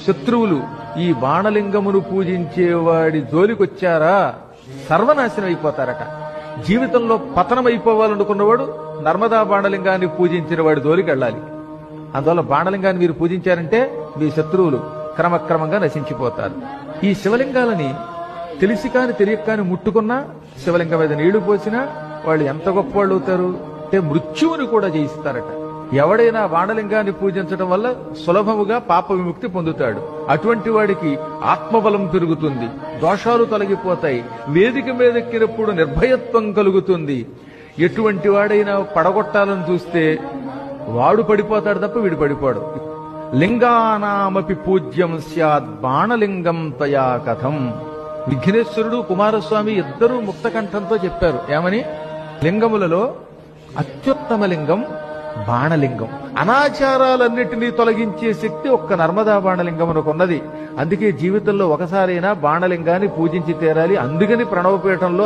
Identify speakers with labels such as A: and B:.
A: శత్రువులు ఈ బాణలింగమును పూజించేవాడి జోలికొచ్చారా సర్వనాశనం అయిపోతారట. జీవితంలో పతనమైపోవాలనుకున్నవాడు నర్మదా బాణలింగాన్ని పూజించిన వాడి జోలికి వెళ్ళాలి. అందువల్ల బాణలింగాన్ని మీరు పూజించారంటే మీ శత్రువులు క్రమక్రమంగా నశించిపోతారు. ఈ శివలింగాలని తెలిసి కాని తెలియక కాని ముట్టుకున్నా, శివలింగం మీద నీళ్లు పోసినా వాళ్ళు ఎంత గొప్ప వాళ్ళు అవుతారు అంటే మృత్యువుని కూడా జయిస్తారట. ఎవడైనా బాణలింగాన్ని పూజించడం వల్ల సులభముగా పాప విముక్తి పొందుతాడు. అటువంటి వాడికి ఆత్మబలం పెరుగుతుంది, దోషాలు తొలగిపోతాయి, వేదిక మీదెక్కినప్పుడు నిర్భయత్వం కలుగుతుంది. ఎటువంటి వాడైనా పడగొట్టాలని చూస్తే వాడు పడిపోతాడు తప్ప వీడు పడిపోడు. లింగానామపి పూజ్యం స్యాద్ బాణలింగం తయా కథం. విఘ్నేశ్వరుడు కుమారస్వామి ఇద్దరూ ముక్తకంఠంతో చెప్పారు. ఏమని? లింగములలో అత్యుత్తమ లింగం బాణలింగం. అనాచారాలన్నిటినీ తొలగించే శక్తి ఒక్క నర్మదా బాణలింగమునకున్నది. అందుకే జీవితంలో ఒకసారైనా బాణలింగాన్ని పూజించి తీరాలి. అందుకని ప్రణవపీఠంలో